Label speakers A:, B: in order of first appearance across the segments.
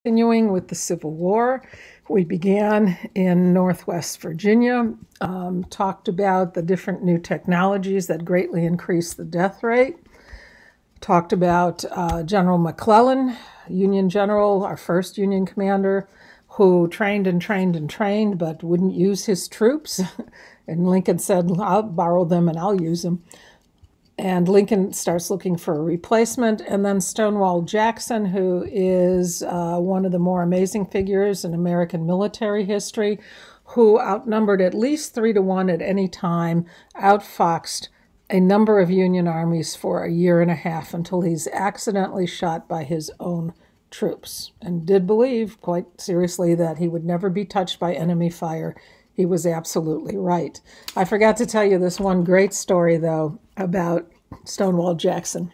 A: Continuing with the Civil War, we began in Northwest Virginia, talked about the different new technologies that greatly increased the death rate, talked about General McClellan, Union general, our first Union commander, who trained and trained and trained but wouldn't use his troops. And Lincoln said, I'll borrow them and I'll use them. And Lincoln starts looking for a replacement. And then Stonewall Jackson, who is one of the more amazing figures in American military history, who outnumbered at least 3-1 at any time, outfoxed a number of Union armies for a year and a half until he's accidentally shot by his own troops, and did believe quite seriously that he would never be touched by enemy fire. He was absolutely right. I forgot to tell you this one great story, though, about Stonewall Jackson.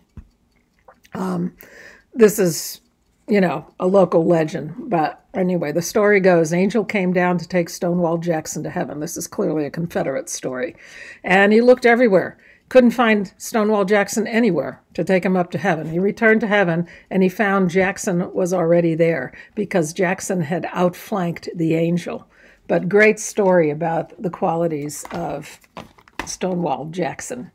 A: This is, a local legend. But anyway, the story goes, Angel came down to take Stonewall Jackson to heaven. This is clearly a Confederate story. And he looked everywhere. Couldn't find Stonewall Jackson anywhere to take him up to heaven. He returned to heaven, and he found Jackson was already there because Jackson had outflanked the Angel. But great story about the qualities of Stonewall Jackson.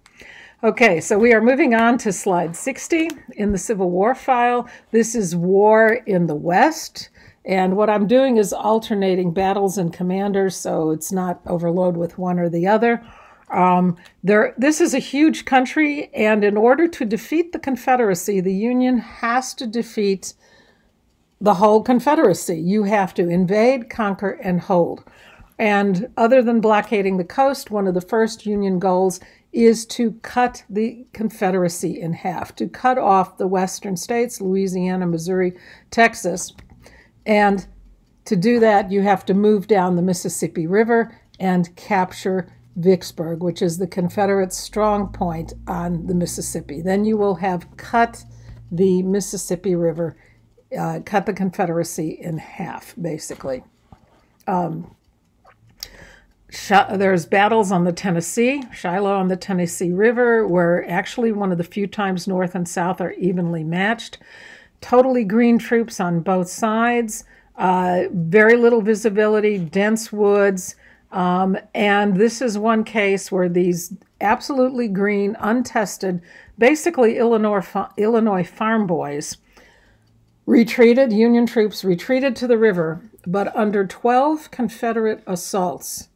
A: Okay, so we are moving on to slide 60 in the Civil War file. This is war in the West. And what I'm doing is alternating battles and commanders, so it's not overload with one or the other. This is a huge country, and in order to defeat the Confederacy, the Union has to defeat the whole Confederacy. You have to invade, conquer, and hold. And other than blockading the coast, one of the first Union goals is to cut the Confederacy in half, to cut off the western states, Louisiana, Missouri, Texas. And to do that, you have to move down the Mississippi River and capture Vicksburg, which is the Confederate strong point on the Mississippi. Then you will have cut the Mississippi River, cut the Confederacy in half, basically. There's battles on the Tennessee, Shiloh on the Tennessee River, where actually one of the few times North and South are evenly matched. Totally green troops on both sides, very little visibility, dense woods. And this is one case where these absolutely green, untested, basically Illinois farm boys retreated, Union troops retreated to the river, but under 12 Confederate assaults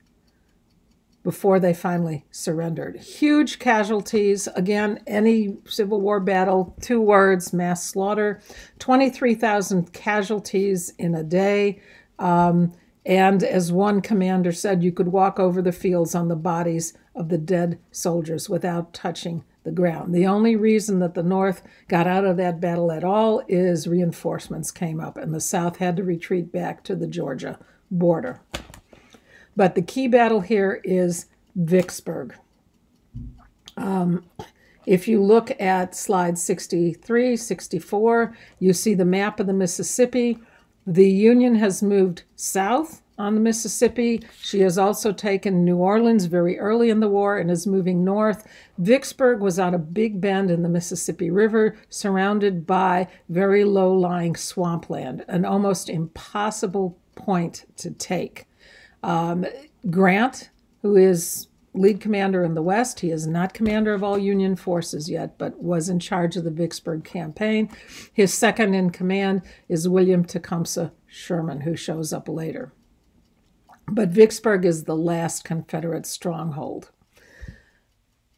A: before they finally surrendered. Huge casualties. Again, any Civil War battle, 2 words, mass slaughter, 23,000 casualties in a day. And as one commander said, you could walk over the fields on the bodies of the dead soldiers without touching the ground. The only reason that the North got out of that battle at all is reinforcements came up, and the South had to retreat back to the Georgia border. But the key battle here is Vicksburg. If you look at slide 63, 64, you see the map of the Mississippi. The Union has moved south on the Mississippi. She has also taken New Orleans very early in the war and is moving north. Vicksburg was on a big bend in the Mississippi River, surrounded by very low-lying swampland, an almost impossible point to take. Grant, who is lead commander in the West, he is not commander of all Union forces yet, but was in charge of the Vicksburg campaign. His second in command is William Tecumseh Sherman, who shows up later. But Vicksburg is the last Confederate stronghold.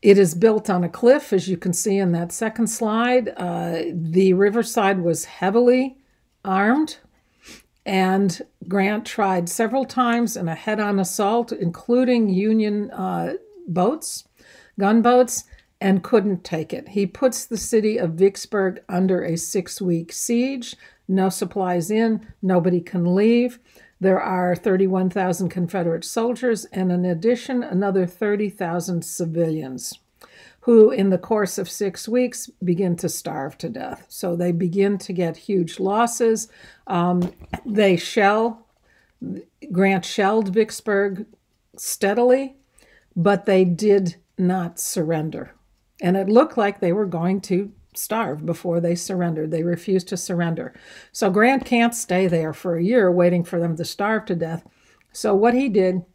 A: It is built on a cliff, as you can see in that second slide. The riverside was heavily armed, and Grant tried several times in a head-on assault, including Union boats, gunboats, and couldn't take it. He puts the city of Vicksburg under a 6-week siege. No supplies in, nobody can leave. There are 31,000 Confederate soldiers, and in addition, another 30,000 civilians, who in the course of 6 weeks begin to starve to death. So they begin to get huge losses. Grant shelled Vicksburg steadily, but they did not surrender. And it looked like they were going to starve before they surrendered. They refused to surrender. So Grant can't stay there for a year waiting for them to starve to death. So what he did,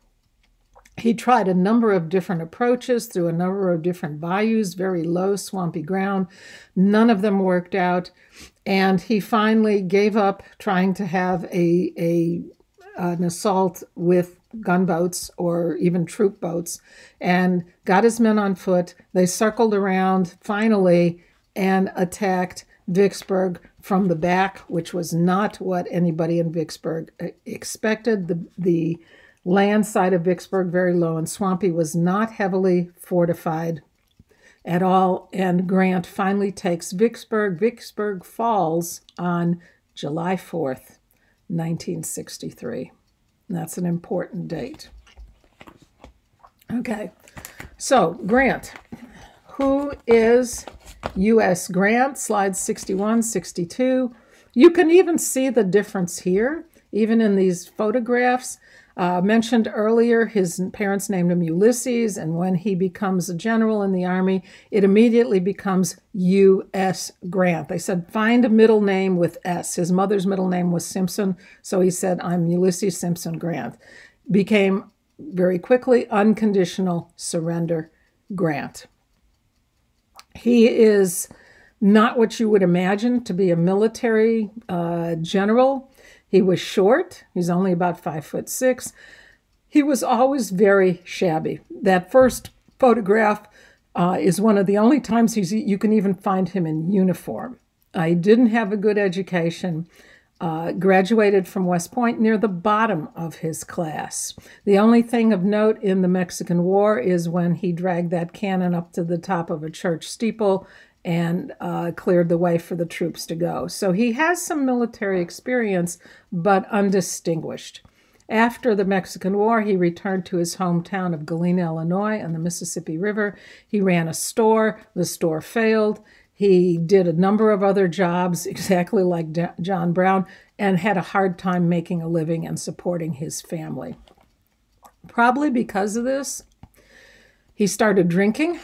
A: he tried a number of different approaches through a number of different bayous, very low, swampy ground. None of them worked out. And he finally gave up trying to have an assault with gunboats or even troop boats, and got his men on foot. They circled around finally and attacked Vicksburg from the back, which was not what anybody in Vicksburg expected. The land side of Vicksburg, very low and swampy, was not heavily fortified at all, and Grant finally takes Vicksburg. Vicksburg falls on July 4th, 1963. That's an important date. Okay, so Grant. Who is U.S. Grant? Slides 61, 62. You can even see the difference here, even in these photographs. Mentioned earlier, his parents named him Ulysses, and when he becomes a general in the Army, it immediately becomes U.S. Grant. They said, find a middle name with S. His mother's middle name was Simpson, so he said, I'm Ulysses Simpson Grant. Became very quickly unconditional surrender Grant. He is not what you would imagine to be a military general. He was short. He's only about 5'6". He was always very shabby. That first photograph is one of the only times you can even find him in uniform. He didn't have a good education. Graduated from West Point near the bottom of his class. The only thing of note in the Mexican War is when he dragged that cannon up to the top of a church steeple and cleared the way for the troops to go. So he has some military experience, but undistinguished. After the Mexican War, he returned to his hometown of Galena, Illinois, on the Mississippi River. He ran a store. The store failed. He did a number of other jobs, exactly like John Brown, and had a hard time making a living and supporting his family. Probably because of this, he started drinking.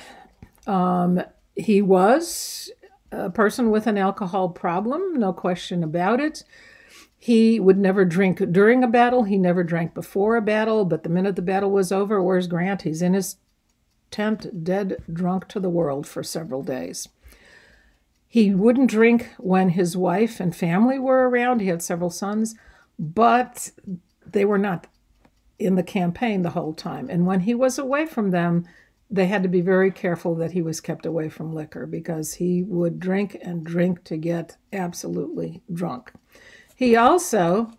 A: He was a person with an alcohol problem, no question about it. He would never drink during a battle. He never drank before a battle, but the minute the battle was over, where's Grant? He's in his tent, dead drunk to the world for several days. He wouldn't drink when his wife and family were around. He had several sons, but they were not in the campaign the whole time. And when he was away from them, they had to be very careful that he was kept away from liquor because he would drink and drink to get absolutely drunk. He also,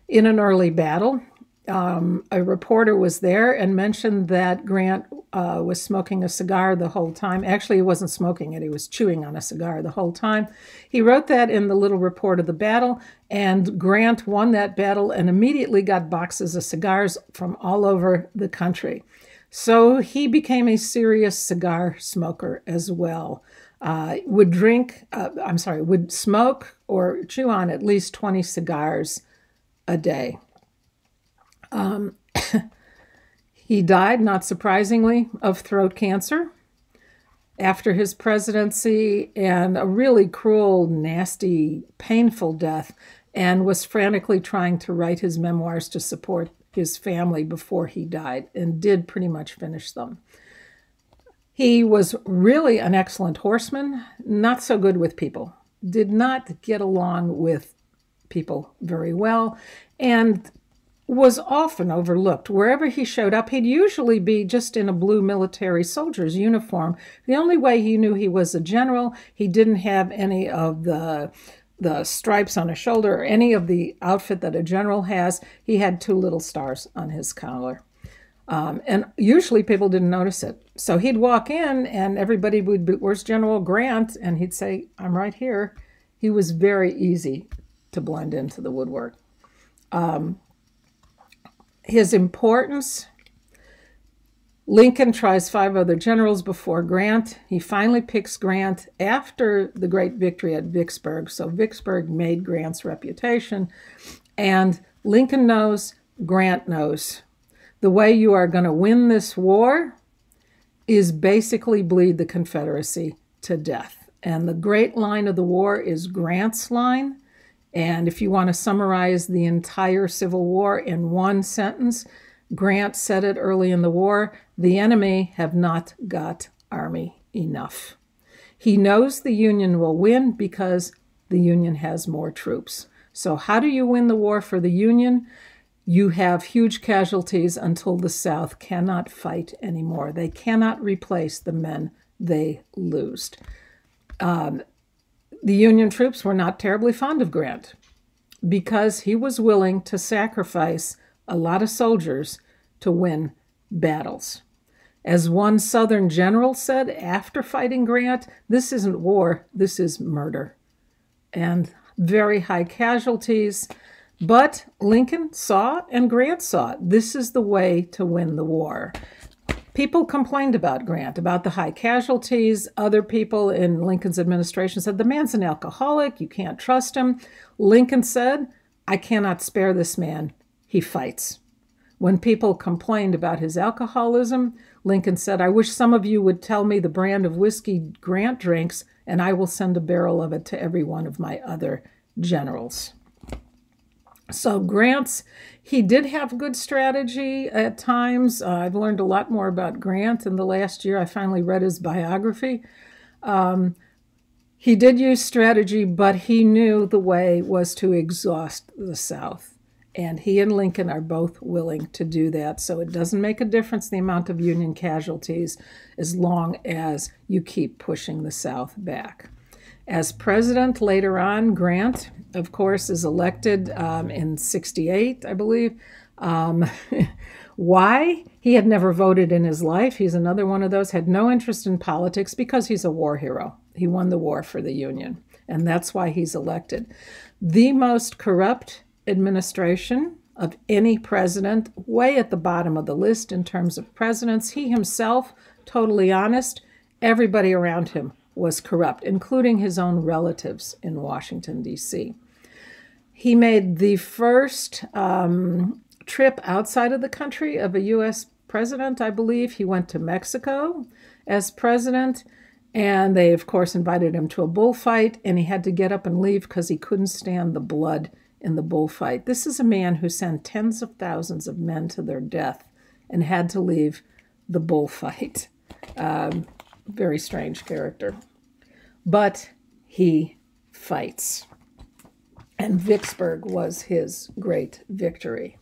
A: in an early battle, a reporter was there and mentioned that Grant was smoking a cigar the whole time. Actually, he wasn't smoking it. He was chewing on a cigar the whole time. He wrote that in the little report of the battle, and Grant won that battle and immediately got boxes of cigars from all over the country. So he became a serious cigar smoker as well. Would smoke or chew on at least 20 cigars a day. He died, not surprisingly, of throat cancer after his presidency, and a really cruel, nasty, painful death, and was frantically trying to write his memoirs to support his family before he died, and did pretty much finish them. He was really an excellent horseman, not so good with people, did not get along with people very well, and was often overlooked. Wherever he showed up, he'd usually be just in a blue military soldier's uniform. The only way he knew he was a general, he didn't have any of the stripes on his shoulder or any of the outfit that a general has. He had 2 little stars on his collar. And usually people didn't notice it. So he'd walk in and everybody would be, where's General Grant? And he'd say, I'm right here. He was very easy to blend into the woodwork. His importance, Lincoln tries 5 other generals before Grant. He finally picks Grant after the great victory at Vicksburg. So Vicksburg made Grant's reputation. And Lincoln knows, Grant knows. The way you are going to win this war is basically bleed the Confederacy to death. And the great line of the war is Grant's line. And if you want to summarize the entire Civil War in one sentence, Grant said it early in the war: the enemy have not got army enough. He knows the Union will win because the Union has more troops. So how do you win the war for the Union? You have huge casualties until the South cannot fight anymore. They cannot replace the men they lose. The Union troops were not terribly fond of Grant because he was willing to sacrifice a lot of soldiers to win battles. As one Southern general said after fighting Grant, this isn't war, this is murder. And very high casualties. But Lincoln saw and Grant saw this is the way to win the war. People complained about Grant, about the high casualties. Other people in Lincoln's administration said, the man's an alcoholic, you can't trust him. Lincoln said, I cannot spare this man, he fights. When people complained about his alcoholism, Lincoln said, I wish some of you would tell me the brand of whiskey Grant drinks, and I will send a barrel of it to every one of my other generals. So he did have good strategy at times. I've learned a lot more about Grant in the last year. I finally read his biography. He did use strategy, but he knew the way was to exhaust the South. And he and Lincoln are both willing to do that. So it doesn't make a difference the amount of Union casualties as long as you keep pushing the South back. As president later on, Grant, of course, is elected in 68, I believe. Why? He had never voted in his life. He's another one of those, had no interest in politics because he's a war hero. He won the war for the Union, and that's why he's elected. The most corrupt administration of any president, way at the bottom of the list in terms of presidents. He himself, totally honest, everybody around him was corrupt, including his own relatives in Washington, D.C. He made the first trip outside of the country of a U.S. president, I believe. He went to Mexico as president, and they, of course, invited him to a bullfight, and he had to get up and leave because he couldn't stand the blood in the bullfight. This is a man who sent tens of thousands of men to their death and had to leave the bullfight. Very strange character. But he fights. And Vicksburg was his great victory.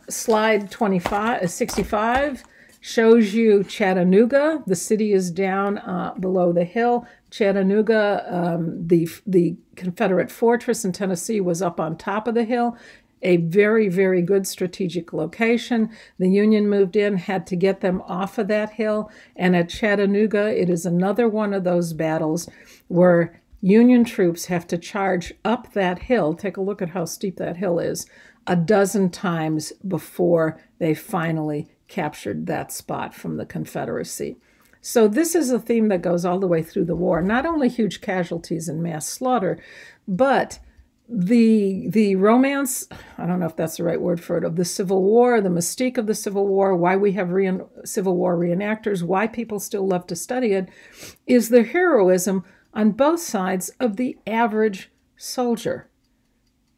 A: Slide 65 shows you Chattanooga. The city is down below the hill. Chattanooga, the Confederate fortress in Tennessee, was up on top of the hill. A very, very good strategic location. The Union moved in, had to get them off of that hill. And at Chattanooga, it is another one of those battles where Union troops have to charge up that hill. Take a look at how steep that hill is, a dozen times before they finally captured that spot from the Confederacy. So this is a theme that goes all the way through the war. Not only huge casualties and mass slaughter, but the romance, I don't know if that's the right word for it, of the Civil War, the mystique of the Civil War, why we have Civil War reenactors, why people still love to study it, is the heroism on both sides of the average soldier.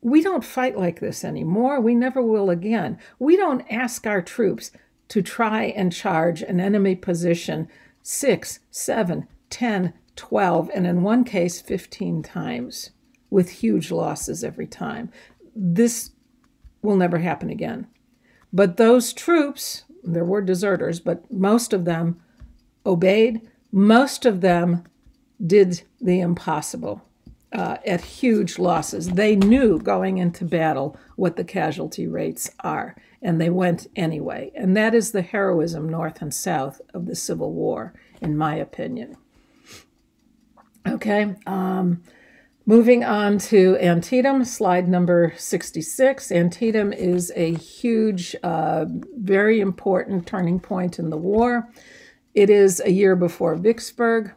A: We don't fight like this anymore. We never will again. We don't ask our troops to try and charge an enemy position 6, 7, 10, 12, and in one case, 15 times, with huge losses every time. This will never happen again. But those troops, there were deserters, but most of them obeyed. Most of them did the impossible at huge losses. They knew going into battle what the casualty rates are, and they went anyway. And that is the heroism north and south of the Civil War, in my opinion. Okay, moving on to Antietam, slide number 66. Antietam is a huge, very important turning point in the war. It is a year before Vicksburg.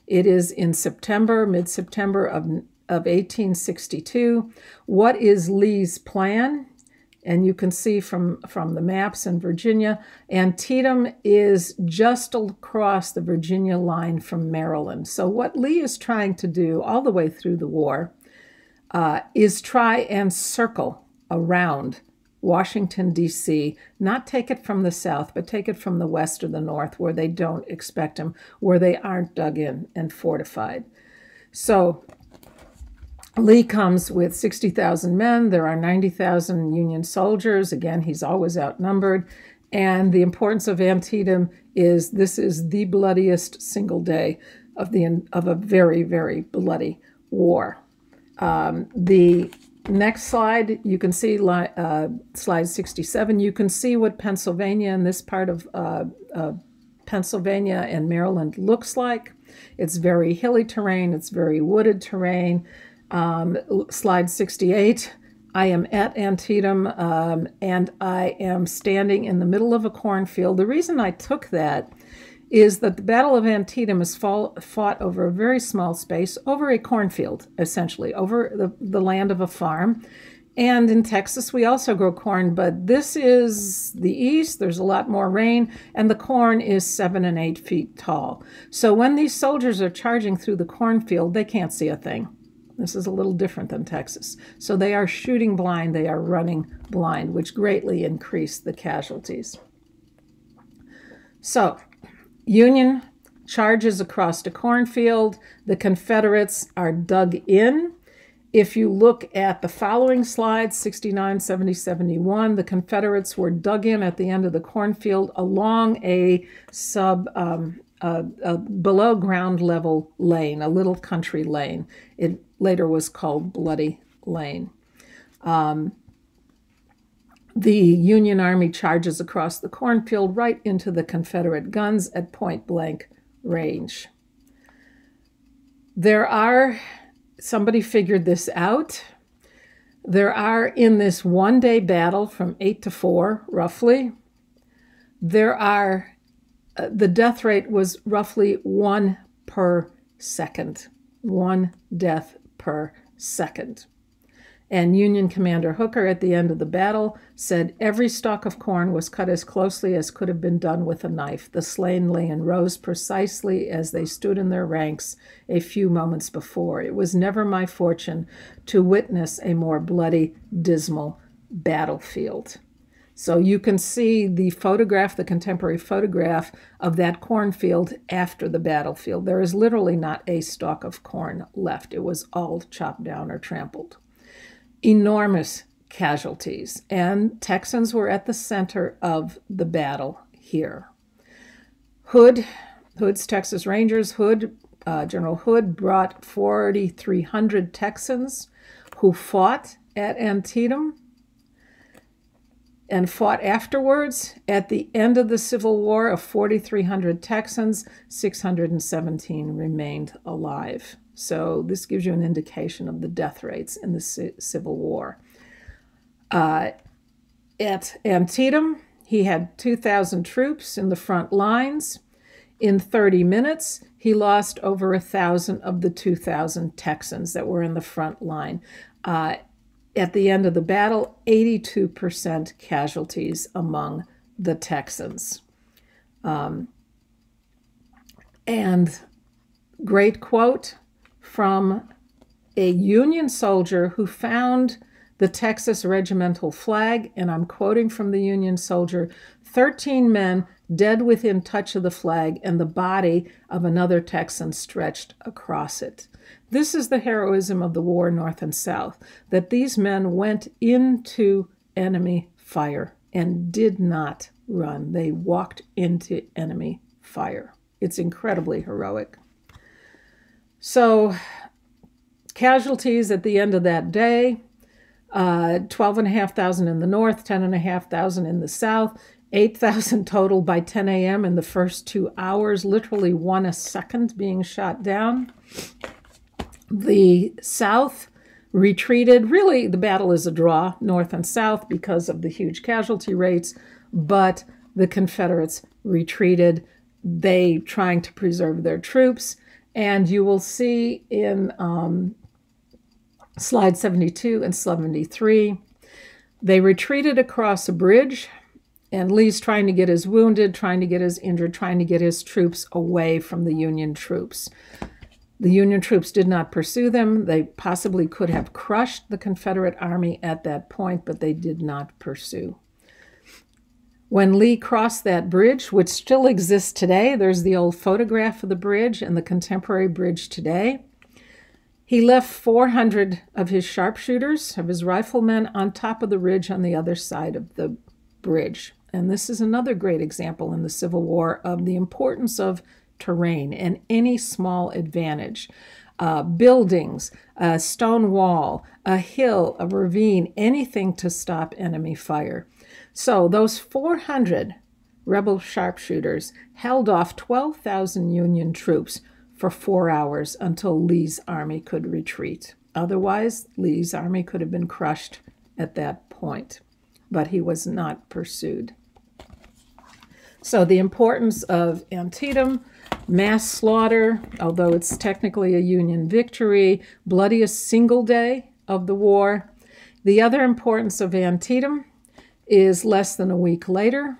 A: It is in September, mid-September of 1862. What is Lee's plan? And you can see from the maps in Virginia, Antietam is just across the Virginia line from Maryland. So what Lee is trying to do all the way through the war is try and circle around Washington, D.C., not take it from the south, but take it from the west or the north where they don't expect him, where they aren't dug in and fortified. So Lee comes with 60,000 men. There are 90,000 Union soldiers. Again, he's always outnumbered. And the importance of Antietam is this is the bloodiest single day of a very, very bloody war. The next slide, you can see slide 67. You can see what Pennsylvania and this part of Pennsylvania and Maryland looks like. It's very hilly terrain. It's very wooded terrain. Slide 68. I am at Antietam, and I am standing in the middle of a cornfield. The reason I took that is that the Battle of Antietam is fought over a very small space, over a cornfield, essentially, over the land of a farm. And in Texas, we also grow corn, but this is the east. There's a lot more rain, and the corn is 7 and 8 feet tall. So when these soldiers are charging through the cornfield, they can't see a thing. This is a little different than Texas. So they are shooting blind, they are running blind, which greatly increased the casualties. So Union charges across the cornfield. The Confederates are dug in. If you look at the following slides, 69, 70, 71, the Confederates were dug in at the end of the cornfield along a below ground level lane, a little country lane. It later was called Bloody Lane. The Union Army charges across the cornfield right into the Confederate guns at point-blank range. Somebody figured this out. There are, in this one-day battle from 8 to 4, roughly, the death rate was roughly 1 per second. 1 death per second. And Union Commander Hooker at the end of the battle said every stalk of corn was cut as closely as could have been done with a knife. The slain lay in rows precisely as they stood in their ranks a few moments before. It was never my fortune to witness a more bloody, dismal battlefield. So you can see the photograph, the contemporary photograph of that cornfield after the battlefield. There is literally not a stalk of corn left. It was all chopped down or trampled. Enormous casualties, and Texans were at the center of the battle here. Hood's Texas Rangers, General Hood brought 4,300 Texans who fought at Antietam and fought afterwards. At the end of the Civil War, of 4,300 Texans, 617 remained alive. So this gives you an indication of the death rates in the Civil War. At Antietam, he had 2,000 troops in the front lines. In 30 minutes, he lost over 1,000 of the 2,000 Texans that were in the front line. At the end of the battle, 82% casualties among the Texans. And great quote from a Union soldier who found the Texas regimental flag, and I'm quoting from the Union soldier, 13 men dead within touch of the flag and the body of another Texan stretched across it. This is the heroism of the war, North and South, that these men went into enemy fire and did not run. They walked into enemy fire. It's incredibly heroic. So casualties at the end of that day, 12,500 in the north, 10,500 in the south, 8,000 total by 10 a.m. in the first 2 hours, literally 1 a second being shot down. The South retreated. Really, the battle is a draw, North and South, because of the huge casualty rates, but the Confederates retreated, they trying to preserve their troops. And you will see in slide 72 and 73, They retreated across a bridge, and Lee's trying to get his wounded, trying to get his injured, trying to get his troops away from the Union troops. The Union troops did not pursue them. They possibly could have crushed the Confederate Army at that point, but they did not pursue. When Lee crossed that bridge, which still exists today, there's the old photograph of the bridge and the contemporary bridge today, he left 400 of his sharpshooters, of his riflemen, on top of the ridge on the other side of the bridge. And this is another great example in the Civil War of the importance of terrain and any small advantage. Buildings, a stone wall, a hill, a ravine, anything to stop enemy fire. So those 400 rebel sharpshooters held off 12,000 Union troops for 4 hours until Lee's army could retreat. Otherwise, Lee's army could have been crushed at that point, but he was not pursued. So the importance of Antietam, mass slaughter, although it's technically a Union victory, bloodiest single day of the war. The other importance of Antietam is less than a week later,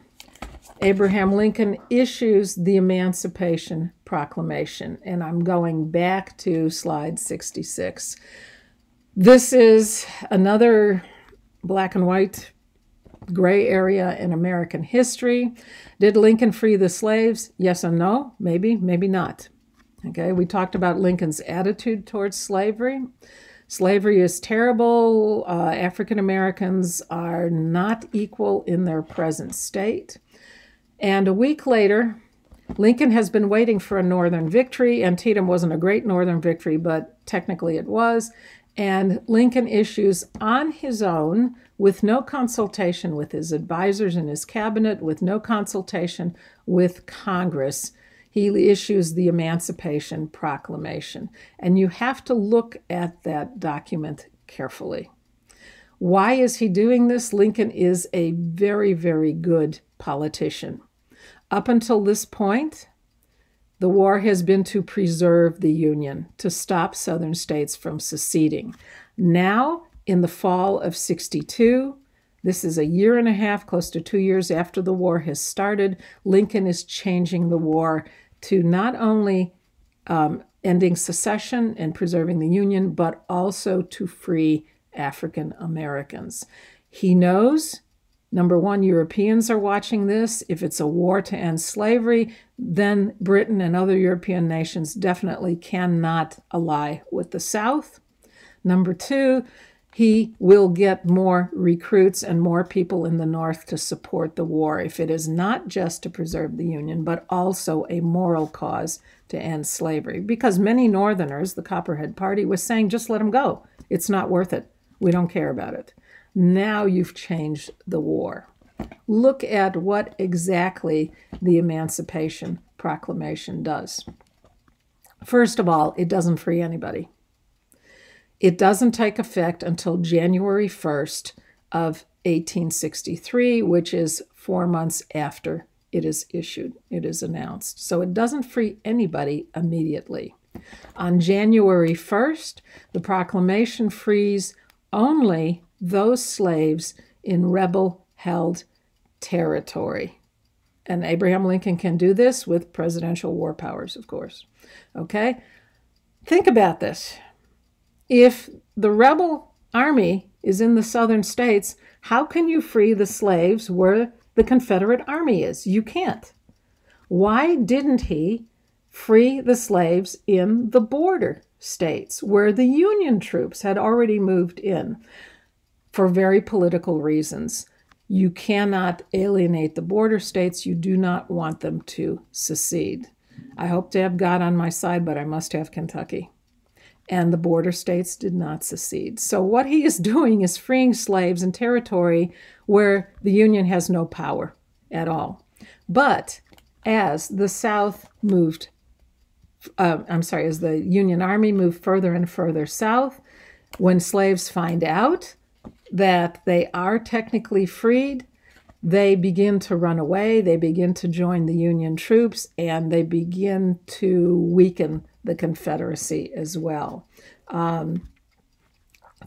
A: Abraham Lincoln issues the Emancipation Proclamation, and I'm going back to slide 66. This is another black and white gray area in American history. Did Lincoln free the slaves? Yes and no. Maybe, maybe not. Okay, we talked about Lincoln's attitude towards slavery. Slavery is terrible. African Americans are not equal in their present state. And a week later, Lincoln has been waiting for a Northern victory. Antietam wasn't a great Northern victory, but technically it was. And Lincoln issues on his own, with no consultation with his advisors in his cabinet, with no consultation with Congress, he issues the Emancipation Proclamation. And you have to look at that document carefully. Why is he doing this? Lincoln is a very, very good politician. Up until this point, the war has been to preserve the Union, to stop Southern states from seceding. Now, in the fall of '62, this is a year and a half, close to 2 years after the war has started, Lincoln is changing the war to not only ending secession and preserving the Union, but also to free African Americans. He knows, number one, Europeans are watching this. If it's a war to end slavery, then Britain and other European nations definitely cannot ally with the South. Number two, he will get more recruits and more people in the North to support the war if it is not just to preserve the Union, but also a moral cause to end slavery. Because many Northerners, the Copperhead Party, was saying, just let him go. It's not worth it. We don't care about it. Now you've changed the war. Look at what exactly the Emancipation Proclamation does. First of all, it doesn't free anybody. It doesn't take effect until January 1st of 1863, which is 4 months after it is issued, it is announced. So it doesn't free anybody immediately. On January 1st, the proclamation frees only those slaves in rebel-held territory. And Abraham Lincoln can do this with presidential war powers, of course. Okay? Think about this. If the rebel army is in the southern states, how can you free the slaves where the Confederate army is? You can't. Why didn't he free the slaves in the border states where the Union troops had already moved in? For very political reasons. You cannot alienate the border states. You do not want them to secede. I hope to have God on my side, but I must have Kentucky. And the border states did not secede. So what he is doing is freeing slaves in territory where the Union has no power at all. But as the South moved, as the Union Army moved further and further south, when slaves find out that they are technically freed, they begin to run away, they begin to join the Union troops, and they begin to weaken the Confederacy as well.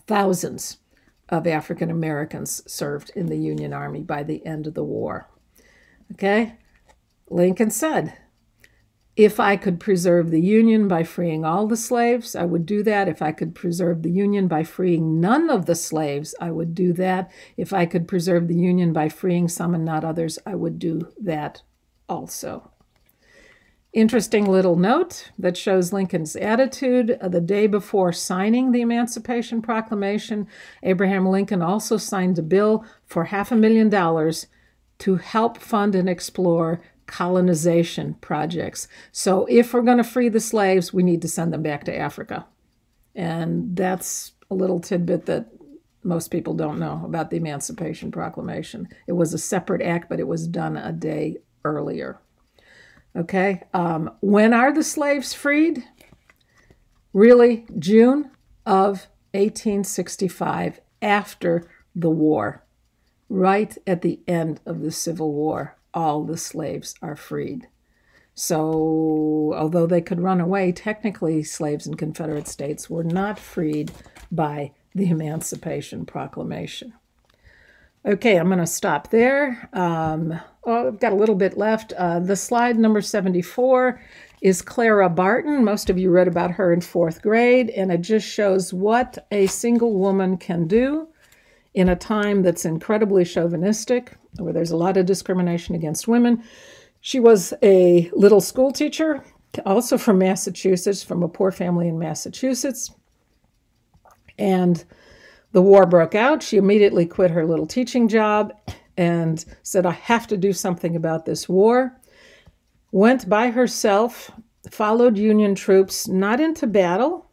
A: Thousands of African Americans served in the Union Army by the end of the war. Okay? Lincoln said, if I could preserve the Union by freeing all the slaves, I would do that. If I could preserve the Union by freeing none of the slaves, I would do that. If I could preserve the Union by freeing some and not others, I would do that also. Interesting little note that shows Lincoln's attitude. The day before signing the Emancipation Proclamation, Abraham Lincoln also signed a bill for $500,000 to help fund and explore colonization projects. So if we're going to free the slaves, we need to send them back to Africa. And that's a little tidbit that most people don't know about the Emancipation Proclamation. It was a separate act, but it was done a day earlier. Okay, when are the slaves freed? Really, June of 1865, after the war, right at the end of the Civil War, all the slaves are freed. So, although they could run away, technically slaves in Confederate states were not freed by the Emancipation Proclamation. Okay, I'm going to stop there. I've got a little bit left. The slide number 74 is Clara Barton. Most of you read about her in 4th grade, and it just shows what a single woman can do in a time that's incredibly chauvinistic, where there's a lot of discrimination against women. She was a little school teacher, also from Massachusetts, from a poor family in Massachusetts. And the war broke out. She immediately quit her little teaching job and said, I have to do something about this war. Went by herself, followed Union troops, not into battle,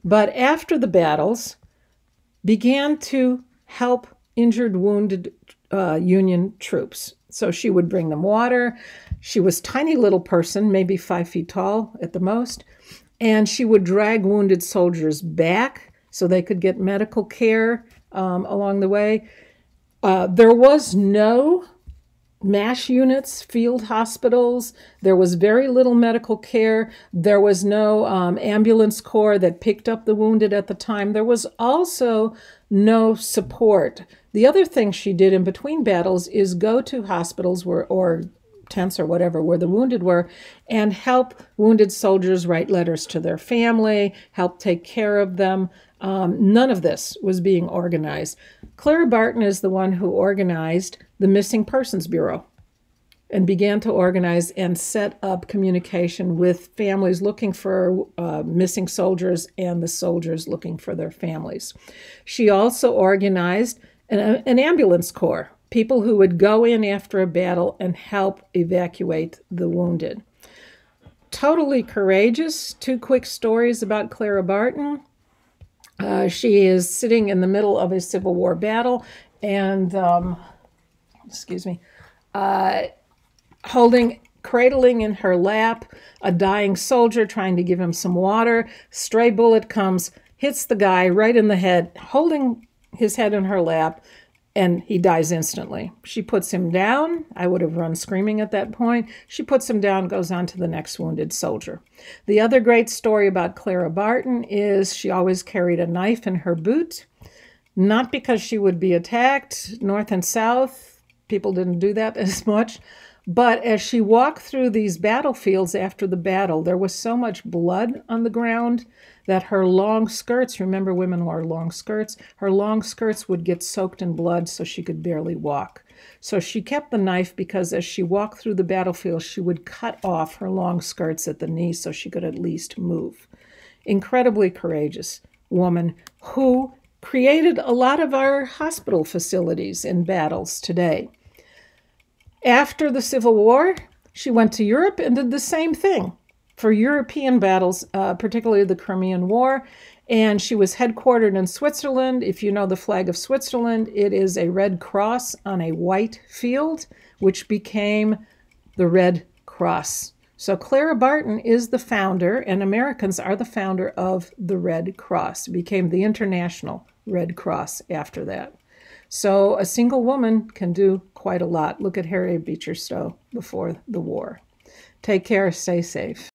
A: but after the battles, began to help injured, wounded Union troops. So she would bring them water. She was a tiny little person, maybe 5 feet tall at the most, and she would drag wounded soldiers back so they could get medical care along the way. There was no MASH units, field hospitals. There was very little medical care. There was no ambulance corps that picked up the wounded at the time. There was also no support. The other thing she did in between battles is go to hospitals or tents or whatever where the wounded were and help wounded soldiers write letters to their family, help take care of them. None of this was being organized. Clara Barton is the one who organized the Missing Persons Bureau and began to organize and set up communication with families looking for missing soldiers and the soldiers looking for their families. She also organized an ambulance corps, people who would go in after a battle and help evacuate the wounded. Totally courageous. 2 quick stories about Clara Barton. She is sitting in the middle of a Civil War battle and, cradling in her lap a dying soldier, trying to give him some water. Stray bullet comes, hits the guy right in the head, holding his head in her lap, and he dies instantly. She puts him down. I would have run screaming at that point. She puts him down, goes on to the next wounded soldier. The other great story about Clara Barton is she always carried a knife in her boot, not because she would be attacked north and south. People didn't do that as much. But as she walked through these battlefields after the battle, there was so much blood on the ground that her long skirts, remember women wore long skirts, her long skirts would get soaked in blood so she could barely walk. So she kept the knife because as she walked through the battlefield, she would cut off her long skirts at the knee so she could at least move. Incredibly courageous woman who created a lot of our hospital facilities in battles today. After the Civil War, she went to Europe and did the same thing for European battles, particularly the Crimean War. And she was headquartered in Switzerland. If you know the flag of Switzerland, it is a red cross on a white field, which became the Red Cross. So Clara Barton is the founder, and Americans are the founder of the Red Cross. It became the International Red Cross after that. So a single woman can do quite a lot. Look at Harriet Beecher Stowe before the war. Take care, stay safe.